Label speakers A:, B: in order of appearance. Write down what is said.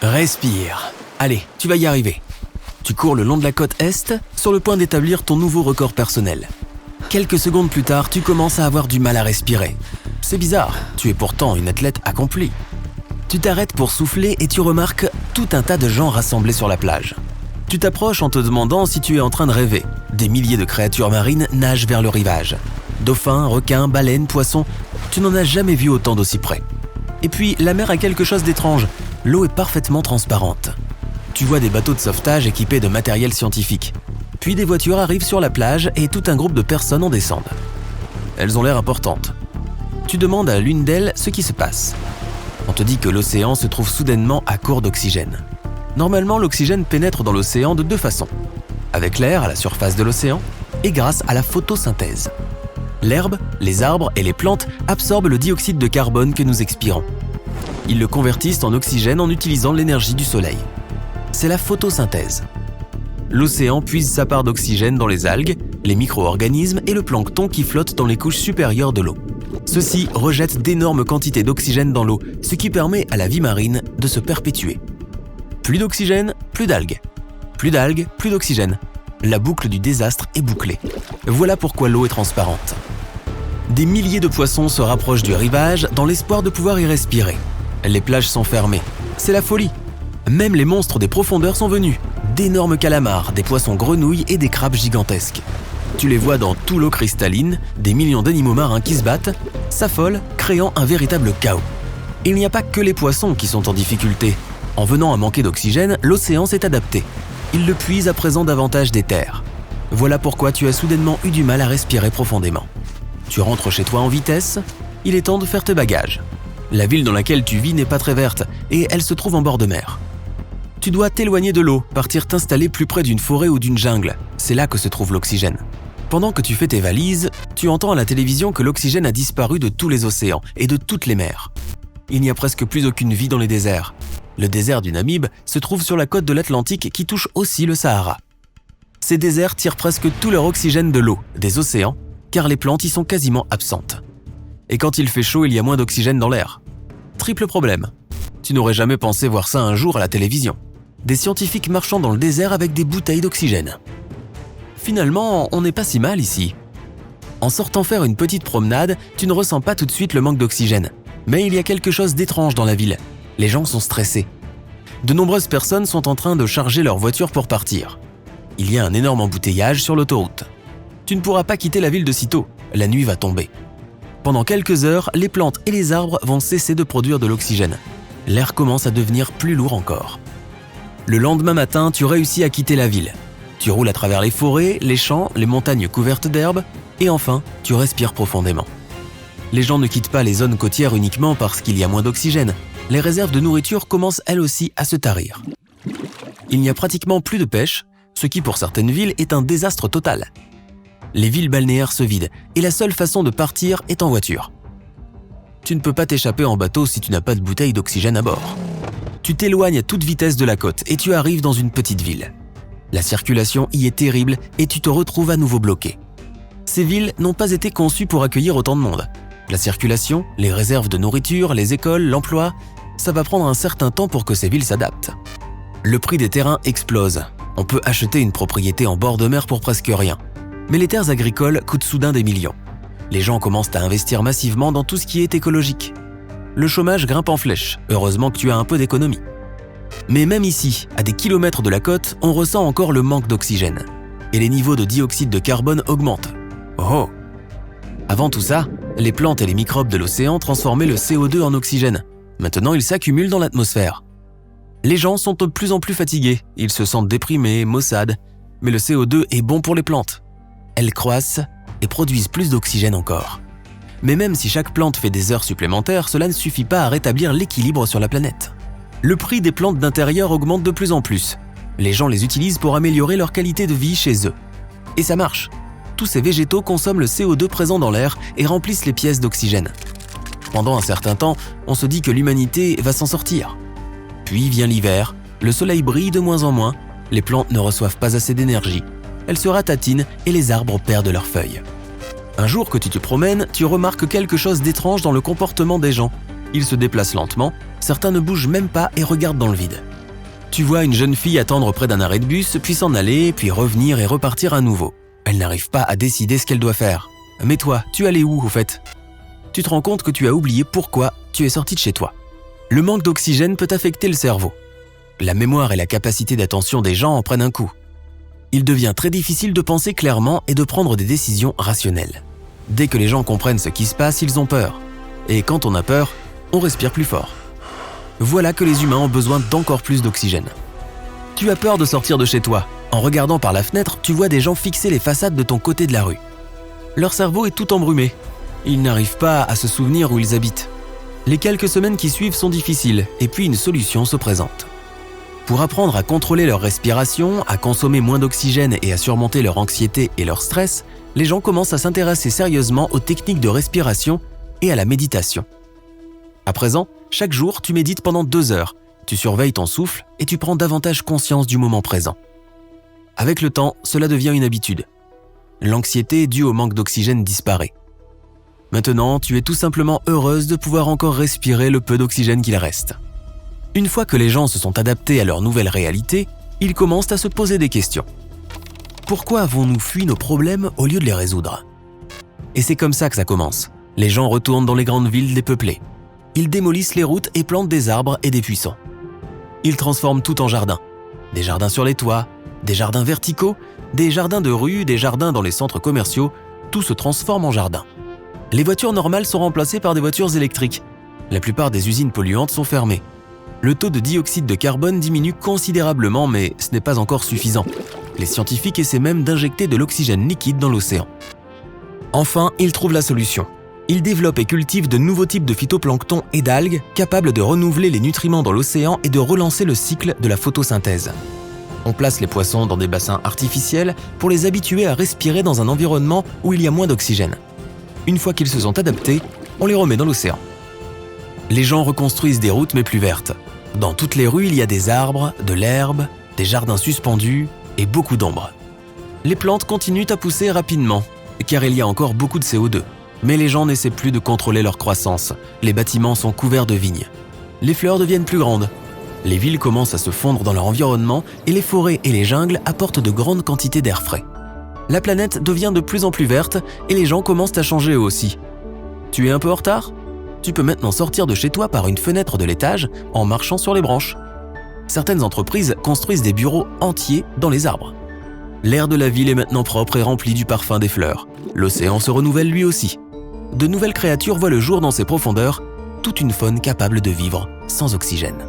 A: Respire. Allez, tu vas y arriver. Tu cours le long de la côte Est, sur le point d'établir ton nouveau record personnel. Quelques secondes plus tard, tu commences à avoir du mal à respirer. C'est bizarre, tu es pourtant une athlète accomplie. Tu t'arrêtes pour souffler et tu remarques tout un tas de gens rassemblés sur la plage. Tu t'approches en te demandant si tu es en train de rêver. Des milliers de créatures marines nagent vers le rivage. Dauphins, requins, baleines, poissons, tu n'en as jamais vu autant d'aussi près. Et puis, la mer a quelque chose d'étrange. L'eau est parfaitement transparente. Tu vois des bateaux de sauvetage équipés de matériel scientifique. Puis des voitures arrivent sur la plage et tout un groupe de personnes en descendent. Elles ont l'air importantes. Tu demandes à l'une d'elles ce qui se passe. On te dit que l'océan se trouve soudainement à court d'oxygène. Normalement, l'oxygène pénètre dans l'océan de deux façons. Avec l'air à la surface de l'océan et grâce à la photosynthèse. L'herbe, les arbres et les plantes absorbent le dioxyde de carbone que nous expirons. Ils le convertissent en oxygène en utilisant l'énergie du soleil. C'est la photosynthèse. L'océan puise sa part d'oxygène dans les algues, les micro-organismes et le plancton qui flottent dans les couches supérieures de l'eau. Ceux-ci rejettent d'énormes quantités d'oxygène dans l'eau, ce qui permet à la vie marine de se perpétuer. Plus d'oxygène, plus d'algues. Plus d'algues, plus d'oxygène. La boucle du désastre est bouclée. Voilà pourquoi l'eau est transparente. Des milliers de poissons se rapprochent du rivage dans l'espoir de pouvoir y respirer. Les plages sont fermées. C'est la folie. Même les monstres des profondeurs sont venus. D'énormes calamars, des poissons grenouilles et des crabes gigantesques. Tu les vois dans tout l'eau cristalline, des millions d'animaux marins qui se battent, s'affolent, créant un véritable chaos. Il n'y a pas que les poissons qui sont en difficulté. En venant à manquer d'oxygène, l'océan s'est adapté. Il le puise à présent davantage des terres. Voilà pourquoi tu as soudainement eu du mal à respirer profondément. Tu rentres chez toi en vitesse, il est temps de faire tes bagages. La ville dans laquelle tu vis n'est pas très verte et elle se trouve en bord de mer. Tu dois t'éloigner de l'eau, partir t'installer plus près d'une forêt ou d'une jungle. C'est là que se trouve l'oxygène. Pendant que tu fais tes valises, tu entends à la télévision que l'oxygène a disparu de tous les océans et de toutes les mers. Il n'y a presque plus aucune vie dans les déserts. Le désert du Namib se trouve sur la côte de l'Atlantique qui touche aussi le Sahara. Ces déserts tirent presque tout leur oxygène de l'eau, des océans, car les plantes y sont quasiment absentes. Et quand il fait chaud, il y a moins d'oxygène dans l'air. Triple problème. Tu n'aurais jamais pensé voir ça un jour à la télévision. Des scientifiques marchant dans le désert avec des bouteilles d'oxygène. Finalement, on n'est pas si mal ici. En sortant faire une petite promenade, tu ne ressens pas tout de suite le manque d'oxygène. Mais il y a quelque chose d'étrange dans la ville. Les gens sont stressés. De nombreuses personnes sont en train de charger leur voiture pour partir. Il y a un énorme embouteillage sur l'autoroute. Tu ne pourras pas quitter la ville de sitôt. La nuit va tomber. Pendant quelques heures, les plantes et les arbres vont cesser de produire de l'oxygène. L'air commence à devenir plus lourd encore. Le lendemain matin, tu réussis à quitter la ville. Tu roules à travers les forêts, les champs, les montagnes couvertes d'herbe, et enfin, tu respires profondément. Les gens ne quittent pas les zones côtières uniquement parce qu'il y a moins d'oxygène. Les réserves de nourriture commencent elles aussi à se tarir. Il n'y a pratiquement plus de pêche, ce qui pour certaines villes est un désastre total. Les villes balnéaires se vident et la seule façon de partir est en voiture. Tu ne peux pas t'échapper en bateau si tu n'as pas de bouteille d'oxygène à bord. Tu t'éloignes à toute vitesse de la côte et tu arrives dans une petite ville. La circulation y est terrible et tu te retrouves à nouveau bloqué. Ces villes n'ont pas été conçues pour accueillir autant de monde. La circulation, les réserves de nourriture, les écoles, l'emploi, ça va prendre un certain temps pour que ces villes s'adaptent. Le prix des terrains explose. On peut acheter une propriété en bord de mer pour presque rien. Mais les terres agricoles coûtent soudain des millions. Les gens commencent à investir massivement dans tout ce qui est écologique. Le chômage grimpe en flèche, heureusement que tu as un peu d'économie. Mais même ici, à des kilomètres de la côte, on ressent encore le manque d'oxygène. Et les niveaux de dioxyde de carbone augmentent. Oh! Avant tout ça, les plantes et les microbes de l'océan transformaient le CO2 en oxygène. Maintenant, il s'accumule dans l'atmosphère. Les gens sont de plus en plus fatigués, ils se sentent déprimés, maussades. Mais le CO2 est bon pour les plantes. Elles croissent et produisent plus d'oxygène encore. Mais même si chaque plante fait des heures supplémentaires, cela ne suffit pas à rétablir l'équilibre sur la planète. Le prix des plantes d'intérieur augmente de plus en plus. Les gens les utilisent pour améliorer leur qualité de vie chez eux. Et ça marche. Tous ces végétaux consomment le CO2 présent dans l'air et remplissent les pièces d'oxygène. Pendant un certain temps, on se dit que l'humanité va s'en sortir. Puis vient l'hiver, le soleil brille de moins en moins, les plantes ne reçoivent pas assez d'énergie, elles se ratatinent et les arbres perdent leurs feuilles. Un jour que tu te promènes, tu remarques quelque chose d'étrange dans le comportement des gens. Ils se déplacent lentement, certains ne bougent même pas et regardent dans le vide. Tu vois une jeune fille attendre près d'un arrêt de bus, puis s'en aller, puis revenir et repartir à nouveau. Elle n'arrive pas à décider ce qu'elle doit faire. Mais toi, tu allais où au fait? Tu te rends compte que tu as oublié pourquoi tu es sorti de chez toi. Le manque d'oxygène peut affecter le cerveau. La mémoire et la capacité d'attention des gens en prennent un coup. Il devient très difficile de penser clairement et de prendre des décisions rationnelles. Dès que les gens comprennent ce qui se passe, ils ont peur. Et quand on a peur, on respire plus fort. Voilà que les humains ont besoin d'encore plus d'oxygène. Tu as peur de sortir de chez toi. En regardant par la fenêtre, tu vois des gens fixer les façades de ton côté de la rue. Leur cerveau est tout embrumé. Ils n'arrivent pas à se souvenir où ils habitent. Les quelques semaines qui suivent sont difficiles, et puis une solution se présente. Pour apprendre à contrôler leur respiration, à consommer moins d'oxygène et à surmonter leur anxiété et leur stress, les gens commencent à s'intéresser sérieusement aux techniques de respiration et à la méditation. À présent, chaque jour, tu médites pendant 2 heures, tu surveilles ton souffle et tu prends davantage conscience du moment présent. Avec le temps, cela devient une habitude. L'anxiété due au manque d'oxygène disparaît. Maintenant, tu es tout simplement heureuse de pouvoir encore respirer le peu d'oxygène qu'il reste. Une fois que les gens se sont adaptés à leur nouvelle réalité, ils commencent à se poser des questions. Pourquoi avons-nous fui nos problèmes au lieu de les résoudre? Et c'est comme ça que ça commence. Les gens retournent dans les grandes villes dépeuplées. Ils démolissent les routes et plantent des arbres et des buissons. Ils transforment tout en jardins. Des jardins sur les toits, des jardins verticaux, des jardins de rue, des jardins dans les centres commerciaux, tout se transforme en jardin. Les voitures normales sont remplacées par des voitures électriques. La plupart des usines polluantes sont fermées. Le taux de dioxyde de carbone diminue considérablement, mais ce n'est pas encore suffisant. Les scientifiques essaient même d'injecter de l'oxygène liquide dans l'océan. Enfin, ils trouvent la solution. Ils développent et cultivent de nouveaux types de phytoplancton et d'algues capables de renouveler les nutriments dans l'océan et de relancer le cycle de la photosynthèse. On place les poissons dans des bassins artificiels pour les habituer à respirer dans un environnement où il y a moins d'oxygène. Une fois qu'ils se sont adaptés, on les remet dans l'océan. Les gens reconstruisent des routes mais plus vertes. Dans toutes les rues, il y a des arbres, de l'herbe, des jardins suspendus et beaucoup d'ombre. Les plantes continuent à pousser rapidement, car il y a encore beaucoup de CO2. Mais les gens n'essaient plus de contrôler leur croissance. Les bâtiments sont couverts de vignes. Les fleurs deviennent plus grandes. Les villes commencent à se fondre dans leur environnement et les forêts et les jungles apportent de grandes quantités d'air frais. La planète devient de plus en plus verte et les gens commencent à changer eux aussi. Tu es un peu en retard? Tu peux maintenant sortir de chez toi par une fenêtre de l'étage en marchant sur les branches. Certaines entreprises construisent des bureaux entiers dans les arbres. L'air de la ville est maintenant propre et rempli du parfum des fleurs. L'océan se renouvelle lui aussi. De nouvelles créatures voient le jour dans ses profondeurs, toute une faune capable de vivre sans oxygène.